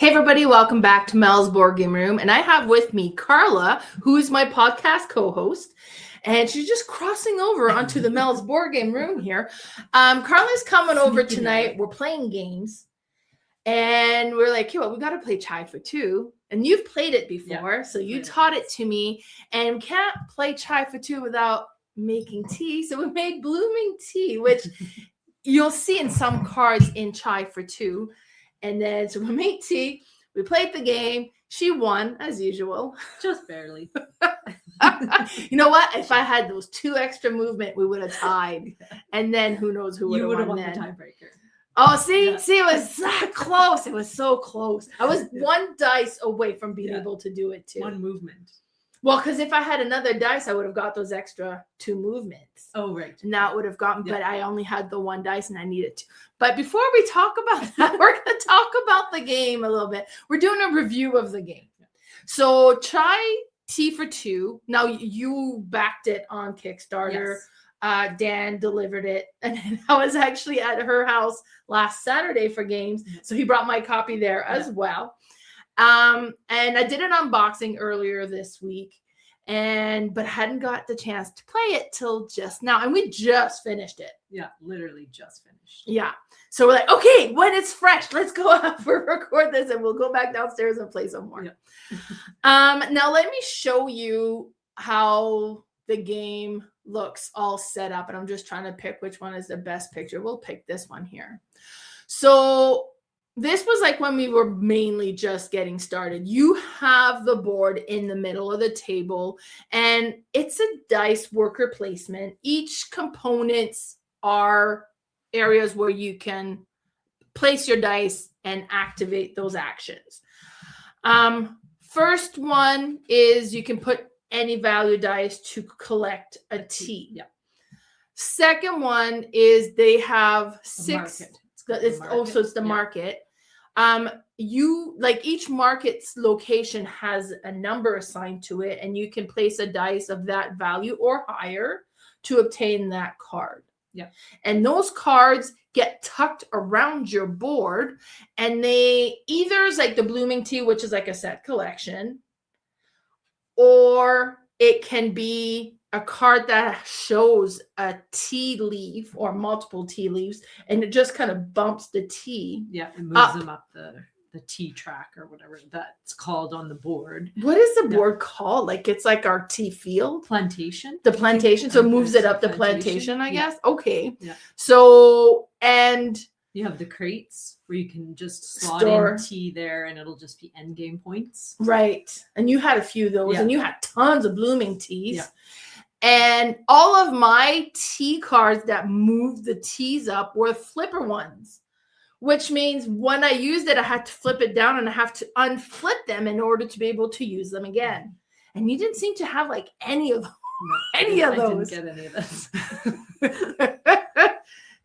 Hey everybody, welcome back to Mel's Board Game Room. And I have with me Carla, who is my podcast co-host. And she's just crossing over onto the Mel's Board Game Room here. Carla's coming over tonight. We're playing games. And we're like, hey, well, we got to play Chai for Two. And you've played it before, so you taught it to me. And we can't play Chai for Two without making tea. So we made blooming tea, which you'll see in some cards in Chai for Two. And then, so we made tea, we played the game, she won, as usual. Just barely. You know what? If I had those 2 extra movement, we would have tied. And then who knows who would have won then. The tiebreaker. Oh, see, it was that close. It was so close. I was 1 dice away from being able to do it too. 1 movement. Well, because if I had another dice, I would have got those extra 2 movements. Oh, right. And that would have gotten, but I only had the 1 dice and I needed 2. But before we talk about that, we're going to talk about the game a little bit. We're doing a review of the game. So Chai Tea for Two. Now you backed it on Kickstarter. Yes. Dan delivered it. And I was actually at her house last Saturday for games. So he brought my copy there as well. And I did an unboxing earlier this week, but hadn't got the chance to play it till just now. And we just finished it. Yeah, literally just finished. Yeah. So we're like, okay, when it's fresh, let's go up and record this and we'll go back downstairs and play some more. Yeah. Now let me show you how the game looks all set up. And I'm just trying to pick which one is the best picture. We'll pick this one here. So this was like when we were mainly just getting started. You have the board in the middle of the table, and it's a dice worker placement. Each components are areas where you can place your dice and activate those actions. First one is you can put any value dice to collect a tea. Yeah. Second one is they have 6. It's the market. You like each market's location has a number assigned to it, and you can place a dice of that value or higher to obtain that card. Yeah. And those cards get tucked around your board, and they either is like the blooming tea, which is like a set collection, or it can be a card that shows a tea leaf or multiple tea leaves, and it just kind of bumps the tea. Yeah, it moves them up the tea track or whatever that's called on the board. What is the board called? Like it's like our tea field? Plantation. The plantation. So it moves it up the plantation, I guess. Okay. Yeah. So, and you have the crates where you can just slot in tea there and it'll just be end game points. Right. And you had a few of those, and you had tons of blooming teas. Yeah. And all of my tea cards that moved the teas up were flipper ones, which means when I used it, I had to flip it down and I have to unflip them in order to be able to use them again. And you didn't seem to have like any of those. I didn't get any of this.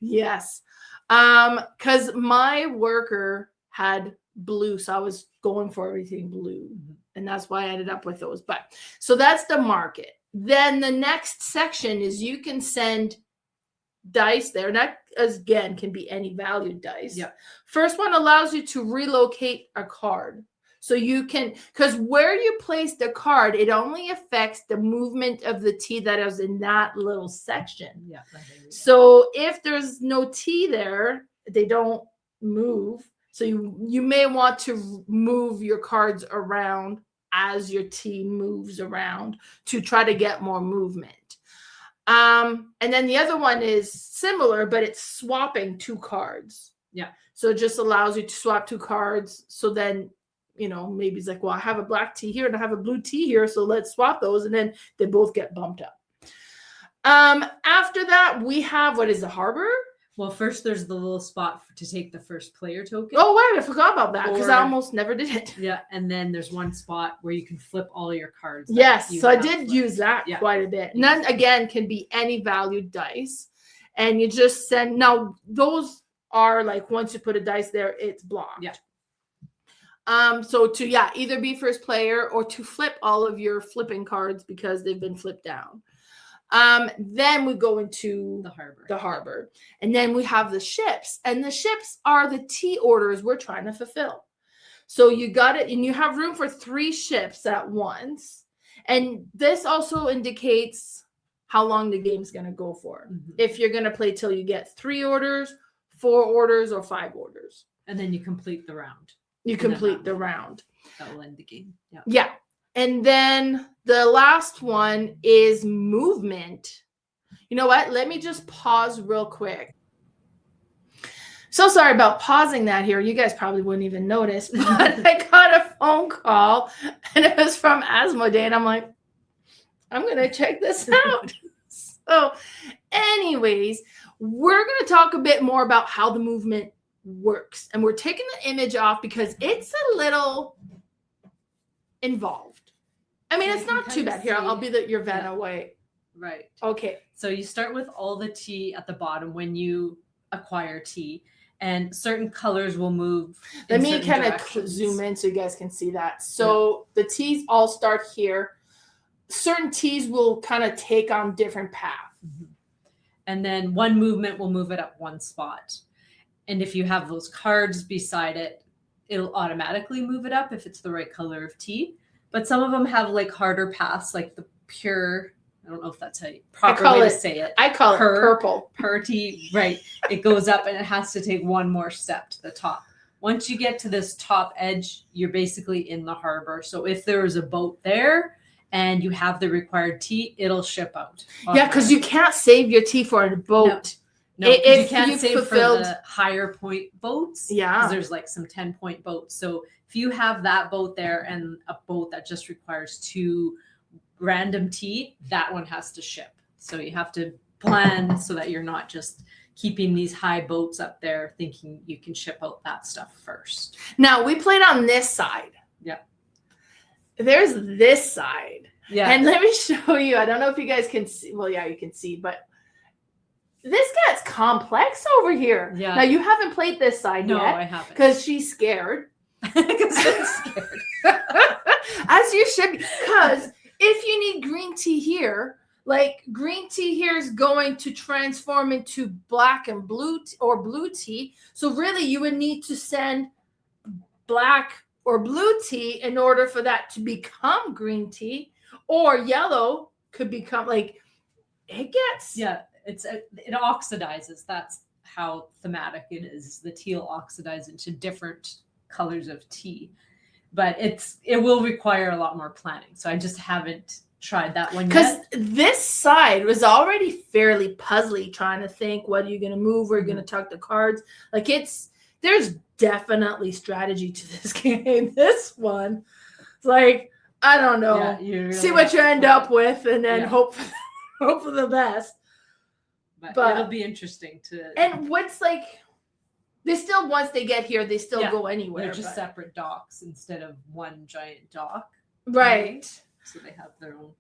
Yes. Because my worker had blue, so I was going for everything blue. And that's why I ended up with those. But so that's the market. Then the next section is you can send dice there. And that, again, can be any valued dice. Yeah. First one allows you to relocate a card. So you can, because where you place the card, it only affects the movement of the tea that is in that little section. Yeah. So if there's no tea there, they don't move. So you may want to move your cards around as your tea moves around to try to get more movement. And then the other one is similar, but it's swapping 2 cards. Yeah. So it just allows you to swap 2 cards. So then, maybe it's like, well, I have a black tea here and I have a blue tea here. So let's swap those. And then they both get bumped up. After that, we have, what is the harbor? Well, first there's the little spot to take the first player token. Oh, wait, I forgot about that because I almost never did it. Yeah, and then there's one spot where you can flip all your cards. Yes, so I did use that quite a bit. And then, again, can be any valued dice. And you just send, now those are like, once you put a dice there, it's blocked. Yeah. So to, either be first player or to flip all of your flipping cards because they've been flipped down. Then we go into the harbor, and then we have the ships, and the ships are the tea orders we're trying to fulfill. So you got it, and you have room for 3 ships at once. And this also indicates how long the game's going to go for. If you're going to play till you get 3 orders, 4 orders, or 5 orders. And then you complete the round. You complete the round. That will end the game. Yeah. Yeah. And then the last one is movement. You know what? Let me just pause real quick. So sorry about pausing that here. You guys probably wouldn't even notice, but I got a phone call and it was from Asmodee, and I'm like, I'm going to check this out. So anyways, we're going to talk a bit more about how the movement works. And we're taking the image off because it's a little involved. I mean, it's not too bad. Here, I'll be your Vanna White. Right. Okay. So you start with all the tea at the bottom when you acquire tea, and certain colors will move. Let me kind of zoom in so you guys can see that. So the teas all start here. Certain teas will kind of take on different paths. And then one movement will move it up one spot. And if you have those cards beside it, it'll automatically move it up if it's the right color of tea. But some of them have like harder paths, like the pure, I don't know if that's a proper way to say it. I call it purple. Pur tea, right. It goes up and it has to take one more step to the top. Once you get to this top edge, you're basically in the harbor. So if there is a boat there and you have the required tea, it'll ship out. Yeah, because you can't save your tea for a boat. No, you can't save for the higher point boats. Yeah. Because there's like some 10-point boats. So if you have that boat there and a boat that just requires 2 random tea, that one has to ship. So you have to plan so that you're not just keeping these high boats up there thinking you can ship out that stuff first. Now, we played on this side. Yeah. There's this side. Yeah. And let me show you. I don't know if you guys can see. Well, yeah, you can see, but this gets complex over here. Yeah. Now, you haven't played this side yet. No, I haven't. Because she's scared. Because I'm scared. As you should be. Because if you need green tea here, like green tea here is going to transform into black and blue or blue tea. So really you would need to send black or blue tea in order for that to become green tea, or yellow could become like it gets. Yeah, it oxidizes. That's how thematic it is. The tea will oxidize into different colors of tea, but it will require a lot more planning. So I just haven't tried that one yet. Because this side was already fairly puzzly, trying to think what are you going to move, where you're going to tuck the cards. Like there's definitely strategy to this game. This one, it's like I don't know. Yeah, you really see what you end up with, and then hope for the best. But it'll be interesting to. And what's like, they still once they get here, they still go anywhere. They're just separate docks instead of one giant dock. Right. So they have their own.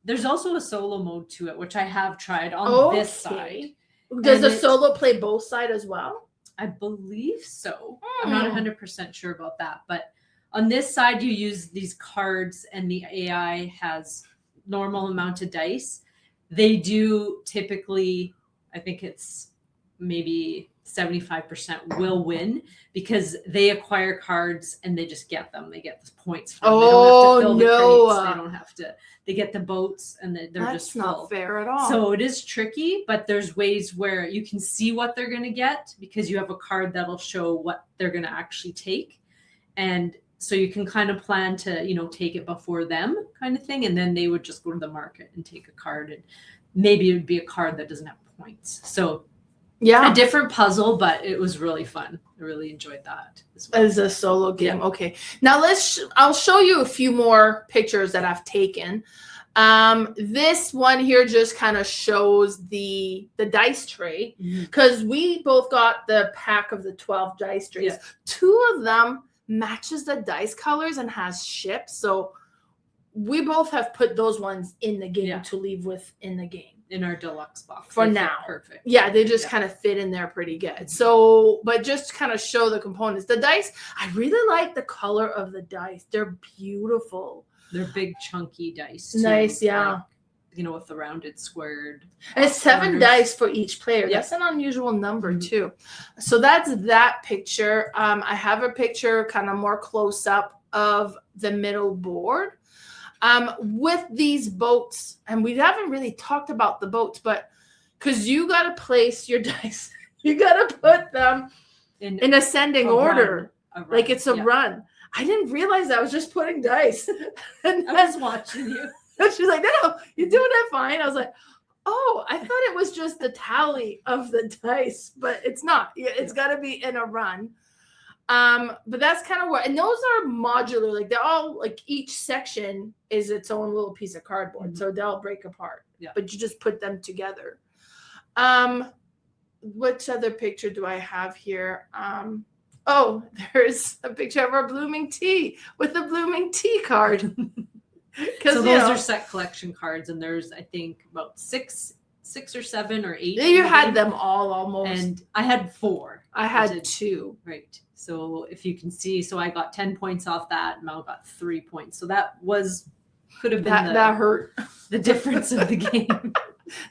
There's also a solo mode to it, which I have tried on this side. Does the solo play both sides as well? I believe so. I'm not 100% sure about that. But on this side, you use these cards and the AI has normal amount of dice. They do typically, I think it's maybe 75% will win because they acquire cards and they just get them. They get the points from them. They don't have to fill the crates. They don't have to. They get the boats and they're just full. That's not fair at all. So it is tricky, but there's ways where you can see what they're going to get because you have a card that'll show what they're going to actually take. And so you can kind of plan to, take it before them kind of thing. And then they would just go to the market and take a card. And maybe it would be a card that doesn't have points. So a different puzzle, but it was really fun. I really enjoyed that as well. As a solo game. Okay. Now I'll show you a few more pictures that I've taken. This one here just kind of shows the dice tray because we both got the pack of the 12 dice trays. Yeah. 2 of them matches the dice colors and has ships. So we both have put those ones in the game to leave with in the game. In our deluxe box. For now. Perfect. Yeah, they just kind of fit in there pretty good. So, but just to kind of show the components. The dice, I really like the color of the dice. They're beautiful. They're big, chunky dice. Too. Nice, yeah. with the rounded squared. And it's 7 corners. dice for each player. Yeah. That's an unusual number Mhm. too. So that's that picture. I have a picture kind of more close up of the middle board. With these boats, and we haven't really talked about the boats, but because you got to place your dice, you got to put them in ascending a order, run. like it's a Yeah. run. I didn't realize I was just putting dice. And I was watching you. she's like, no, you're doing it fine. I was like, oh, I thought it was just the tally of the dice, but it's not. It's got to be in a run. But that's kind of what, and those are modular. Like they're all like each section is its own little piece of cardboard, so they'll break apart. Yeah. But you just put them together. Which other picture do I have here? Oh, there's a picture of our blooming tea with the blooming tea card. So those are set collection cards, and there's I think about six or 7 or 8. You had them all almost, and I had 4. I had 2. Right. So if you can see, so I got 10 points off that. Mel got 3 points. So that could have been that hurt. The difference of the game.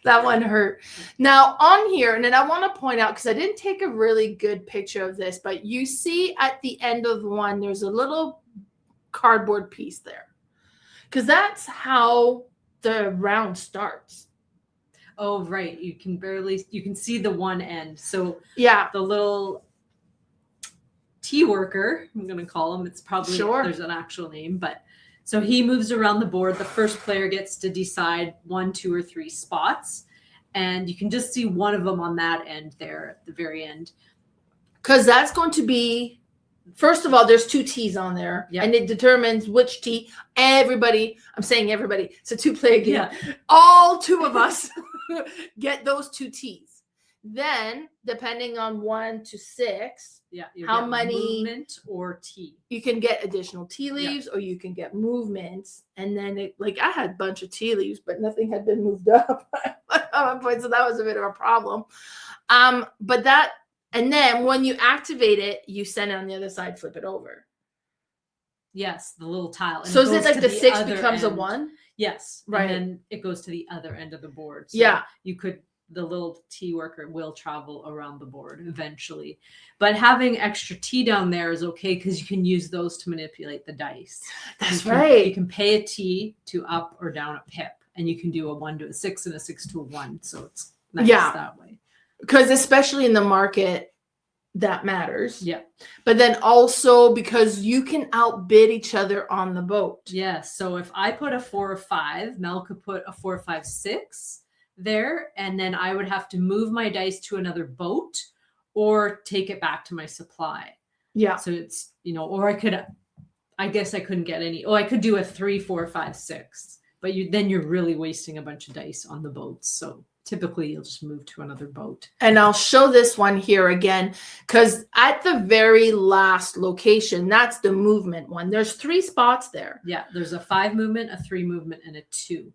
That one hurt. Now on here, and then I want to point out, because I didn't take a really good picture of this, but you see at the end of one, there's a little cardboard piece there, because that's how the round starts. Oh, right. You can see the one end. So yeah, the little tea worker, I'm going to call him. It's probably, there's an actual name, but so he moves around the board. The first player gets to decide 1, 2, or 3 spots. And you can just see one of them on that end there at the very end. Because that's going to be, first of all, there's 2 teas on there. Yep. And it determines which tea. Everybody, I'm saying everybody, it's a 2-player game. Yeah. All 2 of us get those 2 teas. Then, depending on 1 to 6, how many movement or tea, you can get additional tea leaves, or you can get movements. And then I had a bunch of tea leaves, but nothing had been moved up at one point, so that was a bit of a problem. But that, and then when you activate it, you send it on the other side, flip it over. Yes, the little tile. And so is it like the 6 becomes a 1? Yes, right. And then it goes to the other end of the board. So the little tea worker will travel around the board eventually. But having extra tea down there is okay, because you can use those to manipulate the dice. That's right. You can pay a tea to up or down a pip, and you can do a 1 to a 6 and a 6 to a 1. So it's nice that way. Because especially in the market, that matters. Yeah. But then also because you can outbid each other on the boat. Yes. So if I put a 4 or 5, Mel could put a 4, 5, 6 there, and then I would have to move my dice to another boat or take it back to my supply. Yeah. So it's, or I guess I couldn't get any. Oh, I could do a 3, 4, 5, 6, but then you're really wasting a bunch of dice on the boats. So typically you'll just move to another boat. And I'll show this one here again, because at the very last location, that's the movement one. There's 3 spots there. Yeah. There's a 5 movement, a 3 movement, and a 2.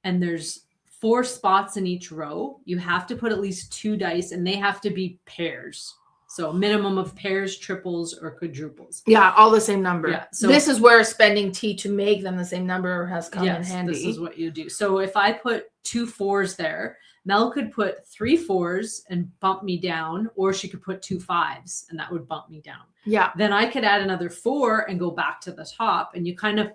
And there's 4 spots in each row. You have to put at least 2 dice, and they have to be pairs. So minimum of pairs, triples, or quadruples. Yeah, all the same number. Yeah. So this is where spending tea to make them the same number has come in handy. This is what you do. So if I put 2 4s there, Mel could put 3 4s and bump me down, or she could put 2 5s and that would bump me down. Yeah. Then I could add another 4 and go back to the top, and you kind of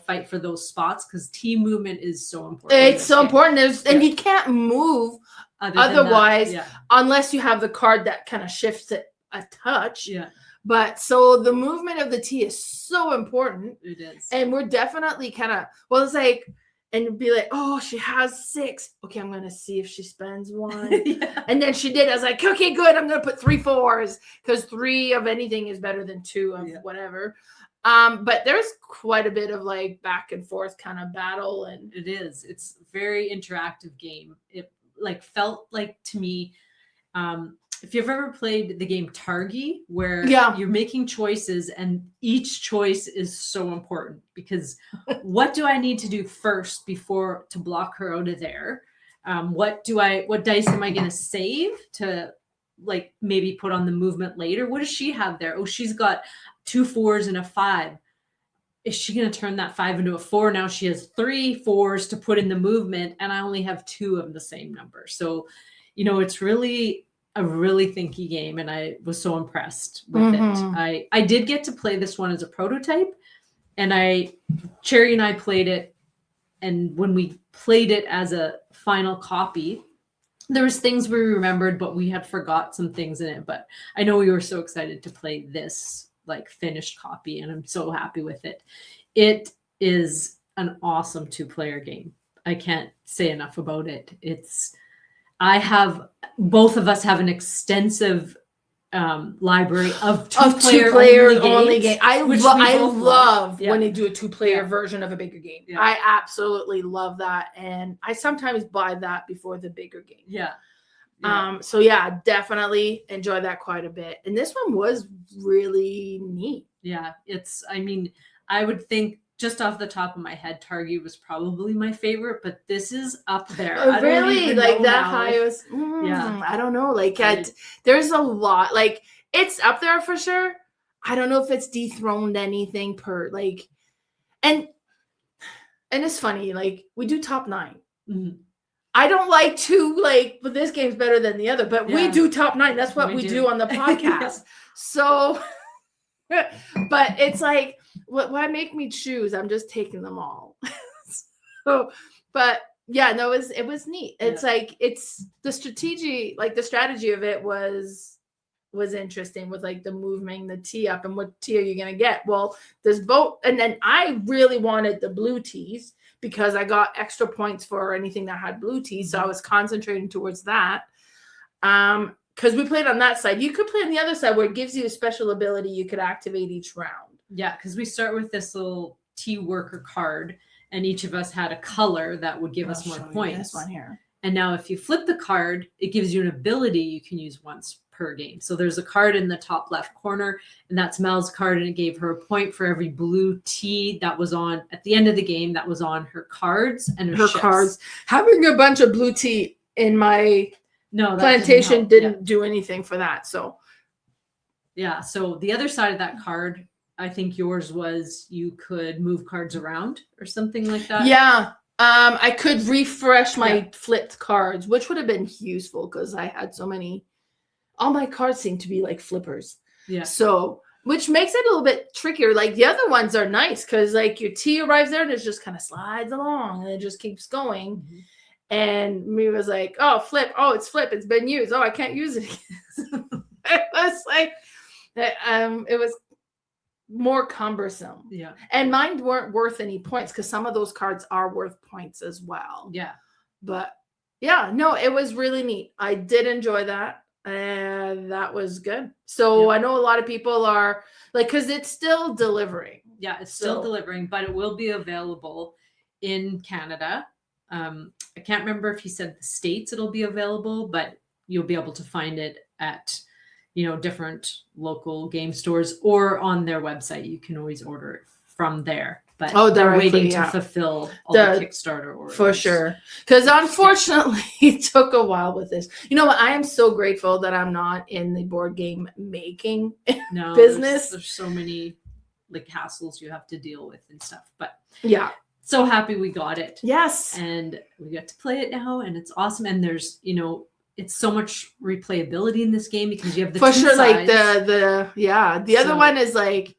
fight for those spots, because tea movement is so important. It's so important. And you can't move otherwise, unless you have the card that kind of shifts it a touch. Yeah. But so the movement of the tea is so important. It is. And we're definitely kind of, it's like, and be like, oh, she has 6. Okay, I'm going to see if she spends 1. Yeah. And then she did. I was like, okay, good. I'm going to put 3 4s, because 3 of anything is better than 2 of whatever. But there's quite a bit of back and forth kind of battle, and it is. It's a very interactive game. It felt like to me, if you've ever played the game Targi, where you're making choices and each choice is so important, because what do I need to do first before to block her out of there? What dice am I going to save to maybe put on the movement later? What does she have there? Oh, she's got 2 4s and a 5. is she going to turn that 5 into a 4? Now she has 3 4s to put in the movement, and I only have 2 of the same number. So, it's really a really thinky game, and I was so impressed with it. I did get to play this one as a prototype, and Cherry and I played it, and when we played it as a final copy, there was things we remembered, but we had forgot some things in it. But I know we were so excited to play this like finished copy, and I'm so happy with it. It is an awesome 2-player game. I can't say enough about it. Both of us have an extensive library of two-player only games. I love when they do a 2-player Yeah. version of a bigger game. Yeah. I absolutely love that, and I sometimes buy that before the bigger game. Yeah. So yeah, definitely enjoy that quite a bit. And this one was really neat. Yeah, I would think just off the top of my head, Target was probably my favorite, but this is up there. Oh, really? Like that high was, Yeah. I don't know. Like there's a lot, like it's up there for sure. I don't know if it's dethroned anything and it's funny, like we do top 9. Mm-hmm. I don't like to but this game's better than the other, but we do top 9. That's what we do on the podcast. Yeah. So, but it's like, why make me choose? I'm just taking them all. So, but yeah, no, it was neat. It's like, it's the strategy, like the strategy of it was interesting with like the moving the tee up and what tee are you going to get? Well, there's both. And then I really wanted the blue tees because I got extra points for anything that had blue tees. So I was concentrating towards that. Because we played on that side. You could play on the other side where it gives you a special ability you could activate each round. Yeah, because we start with this little tea worker card, and each of us had a color that would give us more points. This one here. And now if you flip the card, it gives you an ability you can use once per game. So there's a card in the top left corner, and that's Mel's card, and it gave her a point for every blue tea that was on at the end of the game that was on her cards and her ships. Cards. Having a bunch of blue tea in my plantation didn't do anything for that. So yeah, so the other side of that card, I think yours was you could move cards around or something like that. Yeah. I could refresh my flipped cards, which would have been useful because I had so many. All my cards seem to be like flippers. Yeah. So, which makes it a little bit trickier. Like the other ones are nice because like your tea arrives there and it just kind of slides along and it just keeps going. Mm-hmm. And me was like, oh, flip. Oh, it's flip. It's been used. Oh, I can't use it again. It was like, it was more cumbersome. Yeah. And mine weren't worth any points because some of those cards are worth points as well. Yeah. But yeah, no, it was really neat. I did enjoy that. And that was good. So I know a lot of people are like, because it's still delivering. Yeah, it's still delivering, but it will be available in Canada. I can't remember if he said the States it'll be available, but you'll be able to find it at, different local game stores or on their website. You can always order it from there. But they're waiting to fulfill all the Kickstarter orders. For sure. Because unfortunately, it took a while with this. You know what? I am so grateful that I'm not in the board game making business. There's so many like hassles you have to deal with and stuff. But yeah. So happy we got it. Yes. And we get to play it now, and it's awesome. And there's, it's so much replayability in this game because you have the two sides. Like the other one is like,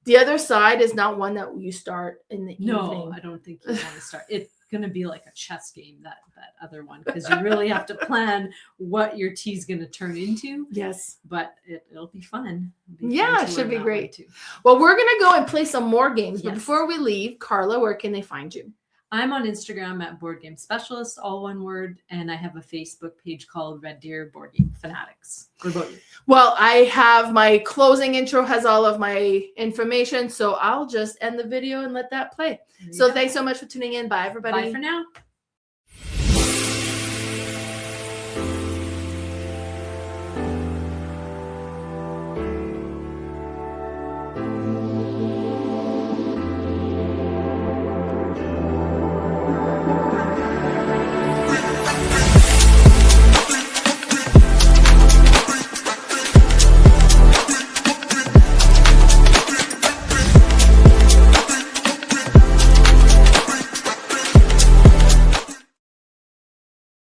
the other side is not one that you start in the evening. No, I don't think you want to start. It's going to be like a chess game, that other one, because you really have to plan what your tea's going to turn into. Yes. But it'll be fun. It should be great. Too. Well, we're going to go and play some more games. But before we leave, Carla, where can they find you? I'm on Instagram at boardgamespecialist, all one word, and I have a Facebook page called Red Deer Board Game Fanatics. What about you? Well, I have my closing intro has all of my information, so I'll just end the video and let that play. So thanks so much for tuning in. Bye, everybody. Bye for now.